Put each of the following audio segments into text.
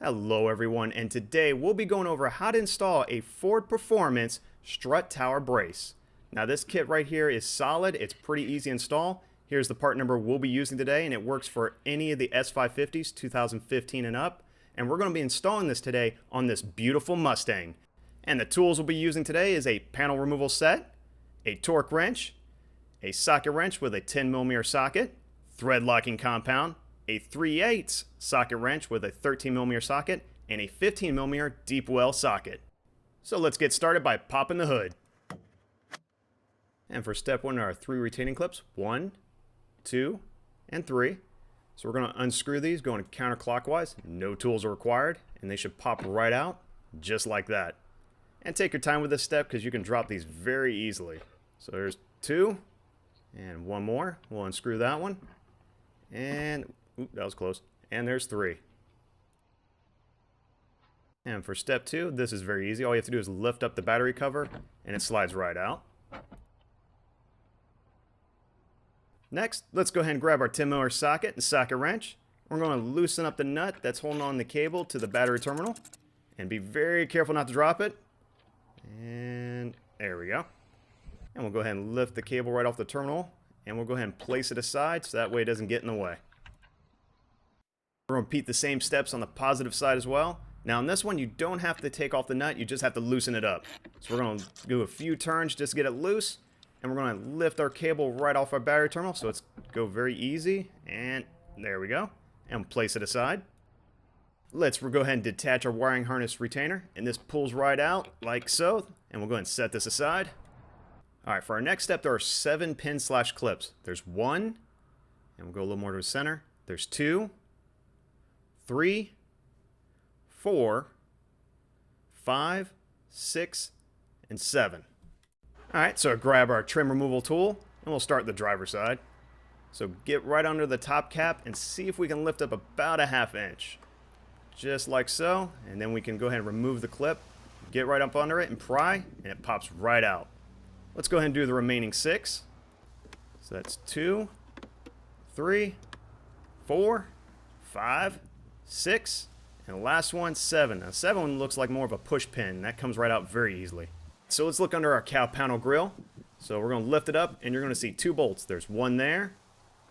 Hello everyone, and today we'll be going over how to install a Ford Performance Strut Tower Brace. Now this kit right here is solid, it's pretty easy to install. Here's the part number we'll be using today, and it works for any of the S550s 2015 and up. And we're going to be installing this today on this beautiful Mustang. And the tools we'll be using today is a panel removal set, a torque wrench, a socket wrench with a 10mm socket, thread locking compound, a 3/8 socket wrench with a 13mm socket, and a 15mm deep well socket. So let's get started by popping the hood. And for step one, there are 3 retaining clips, 1, 2, and 3. So we're going to unscrew these going counterclockwise. No tools are required, and they should pop right out just like that. And take your time with this step because you can drop these very easily. So there's 2, and 1 more. We'll unscrew that one, and oop, that was close. And there's 3. And for step 2, this is very easy. All you have to do is lift up the battery cover and it slides right out. Next, let's go ahead and grab our 10mm socket and socket wrench. We're going to loosen up the nut that's holding on the cable to the battery terminal. And be very careful not to drop it. And there we go. And we'll go ahead and lift the cable right off the terminal. And we'll go ahead and place it aside so that way it doesn't get in the way. We're going to repeat the same steps on the positive side as well. Now on this one, you don't have to take off the nut, you just have to loosen it up. So we're going to do a few turns just to get it loose. And we're going to lift our cable right off our battery terminal, so it's go very easy. And there we go. And place it aside. Let's go ahead and detach our wiring harness retainer. And this pulls right out like so. And we'll go ahead and set this aside. Alright, for our next step, there are 7 pin/clips. There's 1, and we'll go a little more to the center. There's 2, 3, 4, 5, 6, and 7. Alright, so grab our trim removal tool, and we'll start the driver's side. So get right under the top cap and see if we can lift up about a 1/2 inch. Just like so, and then we can go ahead and remove the clip, get right up under it and pry, and it pops right out. Let's go ahead and do the remaining 6. So that's 2, 3, 4, 5, 6, and the last one, 7. Now 7 looks like more of a push pin. That comes right out very easily. So let's look under our cow panel grill. So we're going to lift it up, and you're going to see 2 bolts. There's 1 there,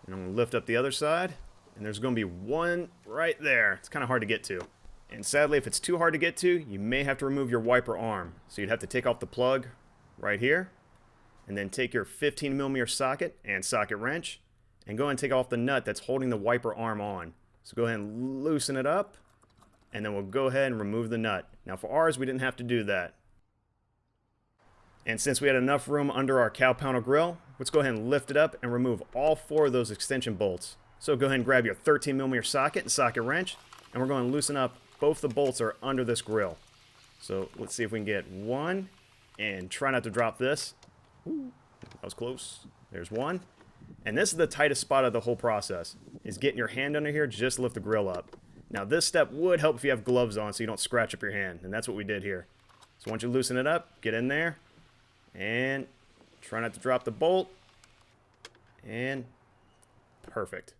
and I'm going to lift up the other side, and there's going to be 1 right there. It's kind of hard to get to. And sadly, if it's too hard to get to, you may have to remove your wiper arm. So you'd have to take off the plug right here, and then take your 15mm socket and socket wrench, and go ahead and take off the nut that's holding the wiper arm on. So go ahead and loosen it up, and then we'll go ahead and remove the nut. Now for ours, we didn't have to do that. And since we had enough room under our cow panel grill, let's go ahead and lift it up and remove all 4 of those extension bolts. So go ahead and grab your 13mm socket and socket wrench, and we're going to loosen up both the bolts that are under this grill. So let's see if we can get 1, and try not to drop this. Ooh, that was close. There's 1. And this is the tightest spot of the whole process, is getting your hand under here, just lift the grill up. Now this step would help if you have gloves on so you don't scratch up your hand, and that's what we did here. So once you loosen it up, get in there, and try not to drop the bolt, and perfect.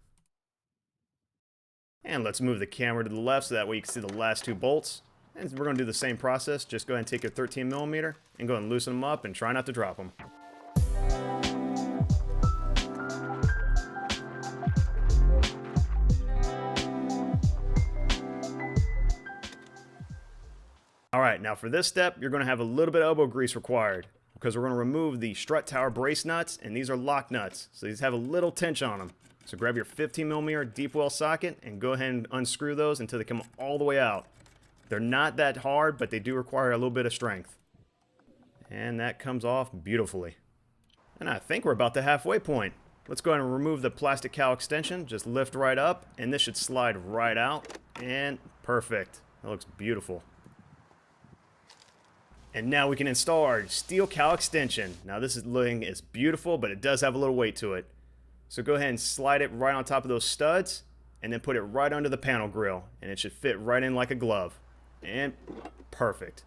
And let's move the camera to the left so that way you can see the last 2 bolts. And we're going to do the same process. Just go ahead and take your 13mm and go ahead and loosen them up and try not to drop them. Alright, now for this step, you're going to have a little bit of elbow grease required, because we're going to remove the Strut Tower brace nuts, and these are lock nuts, so these have a little tension on them. So grab your 15mm deep well socket and go ahead and unscrew those until they come all the way out. They're not that hard, but they do require a little bit of strength. And that comes off beautifully. And I think we're about the halfway point. Let's go ahead and remove the plastic cowl extension. Just lift right up, and this should slide right out. And perfect. That looks beautiful. And now we can install our steel cowl extension. Now this thing is beautiful, but it does have a little weight to it. So go ahead and slide it right on top of those studs, and then put it right under the panel grill, and it should fit right in like a glove. And perfect.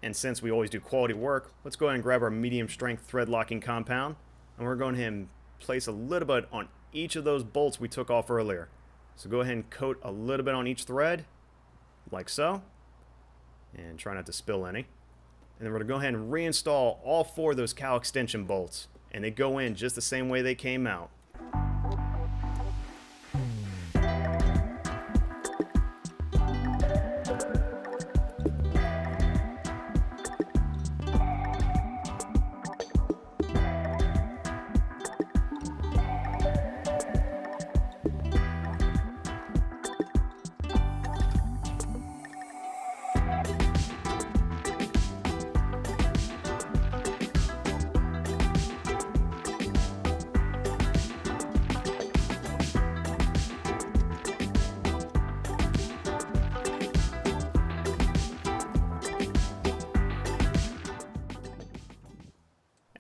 And since we always do quality work, let's go ahead and grab our medium strength thread locking compound, and we're going to place a little bit on each of those bolts we took off earlier. So go ahead and coat a little bit on each thread, like so. And try not to spill any. And then we're going to go ahead and reinstall all 4 of those cowl extension bolts. And they go in just the same way they came out.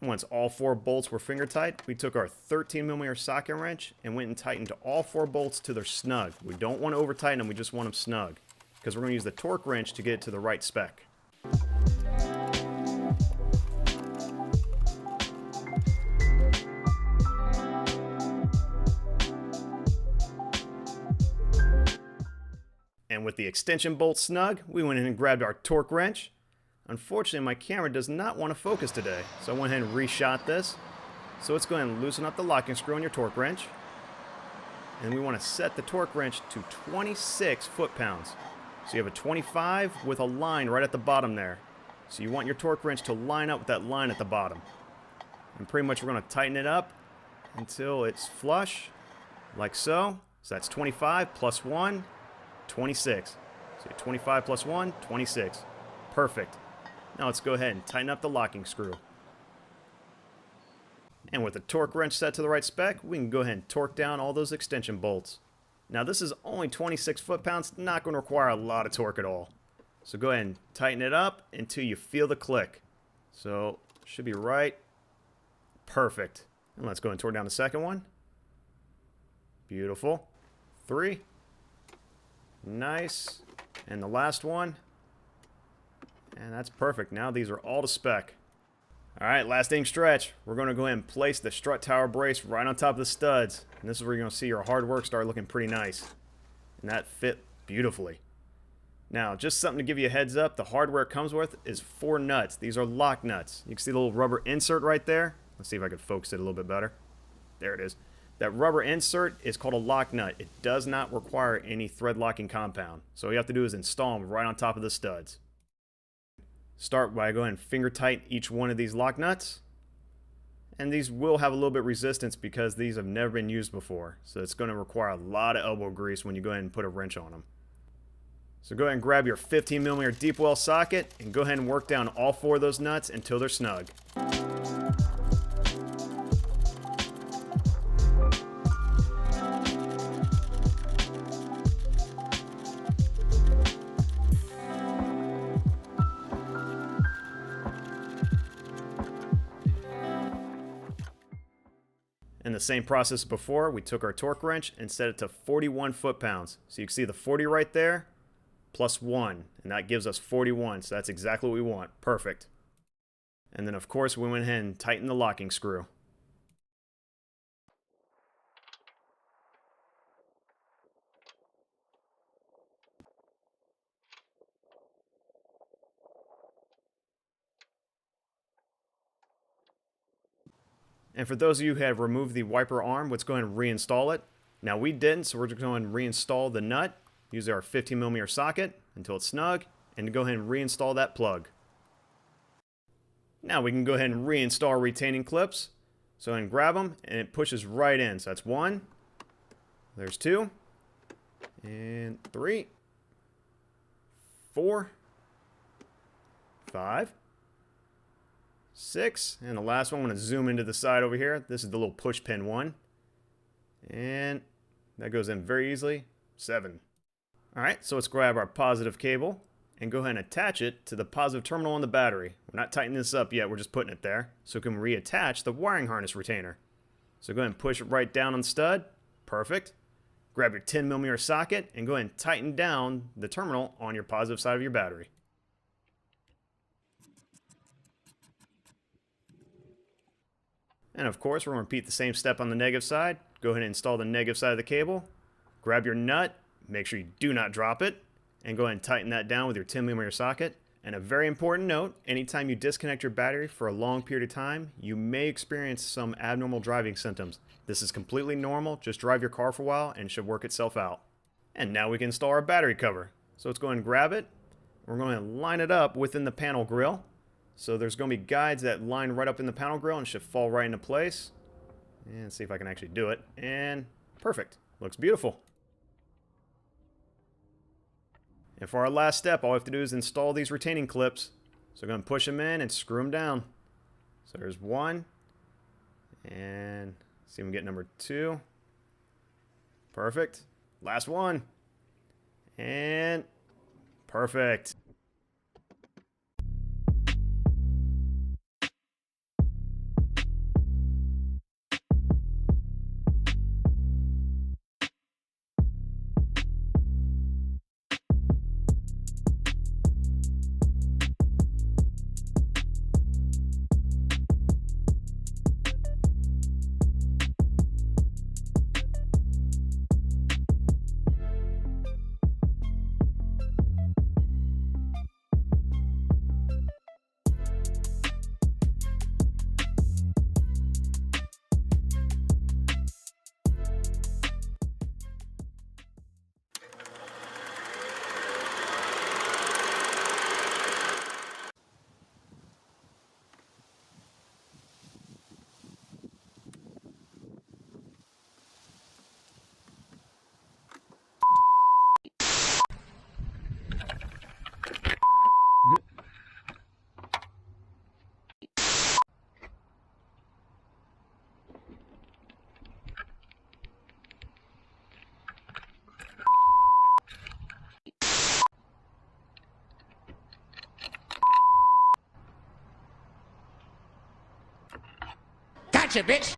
Once all 4 bolts were finger tight, we took our 13mm socket wrench and went and tightened all 4 bolts to their snug. We don't want to over tighten them, we just want them snug, because we're going to use the torque wrench to get it to the right spec. And with the extension bolt snug, we went in and grabbed our torque wrench. Unfortunately, my camera does not want to focus today, so I went ahead and reshot this. So let's go ahead and loosen up the locking screw on your torque wrench. And we want to set the torque wrench to 26 foot-pounds. So you have a 25 with a line right at the bottom there. So you want your torque wrench to line up with that line at the bottom. And pretty much we're going to tighten it up until it's flush, like so. So that's 25 plus 1, 26. So 25 plus 1, 26. Perfect. Now let's go ahead and tighten up the locking screw. And with the torque wrench set to the right spec, we can go ahead and torque down all those extension bolts. Now this is only 26 foot-pounds, not going to require a lot of torque at all. So go ahead and tighten it up until you feel the click. So should be right. Perfect. And let's go and torque down the second one. Beautiful. 3. Nice. And the last one. And that's perfect. Now these are all to spec. Alright, last aim stretch. We're going to go ahead and place the strut tower brace right on top of the studs. And this is where you're going to see your hard work start looking pretty nice. And that fit beautifully. Now, just something to give you a heads up, the hardware it comes with is 4 nuts. These are lock nuts. You can see the little rubber insert right there. Let's see if I can focus it a little bit better. There it is. That rubber insert is called a lock nut. It does not require any thread locking compound. So all you have to do is install them right on top of the studs. Start by going and finger tight each one of these lock nuts. And these will have a little bit of resistance because these have never been used before. So it's going to require a lot of elbow grease when you go ahead and put a wrench on them. So go ahead and grab your 15mm deep well socket and go ahead and work down all 4 of those nuts until they're snug. In the same process before, we took our torque wrench and set it to 41 foot-pounds. So you can see the 40 right there, plus 1, and that gives us 41, so that's exactly what we want. Perfect. And then of course we went ahead and tightened the locking screw. And for those of you who have removed the wiper arm, let's go ahead and reinstall it. Now we didn't, so we're just going to reinstall the nut, use our 15mm socket until it's snug, and go ahead and reinstall that plug. Now we can go ahead and reinstall our retaining clips. So and grab them, and it pushes right in. So that's 1, there's 2, and 3, 4, 5, 6, and the last one, I'm going to zoom into the side over here. This is the little push pin one. And that goes in very easily. 7. Alright, so let's grab our positive cable and go ahead and attach it to the positive terminal on the battery. We're not tightening this up yet, we're just putting it there. So we can reattach the wiring harness retainer. So go ahead and push it right down on the stud. Perfect. Grab your 10mm socket and go ahead and tighten down the terminal on your positive side of your battery. And of course, we're going to repeat the same step on the negative side. Go go ahead and install the negative side of the cable. Grab your nut, make sure you do not drop it, and go ahead and tighten that down with your 10mm socket. And a very important note, anytime you disconnect your battery for a long period of time, you may experience some abnormal driving symptoms. This is completely normal, just drive your car for a while and it should work itself out. And now we can install our battery cover. So let's go ahead and grab it. We're going to line it up within the panel grill. So there's going to be guides that line right up in the panel grill and should fall right into place. And see if I can actually do it. And perfect. Looks beautiful. And for our last step, all we have to do is install these retaining clips. So we're going to push them in and screw them down. So there's one. And see if we can get number 2. Perfect. Last one. And perfect. Gotcha, bitch!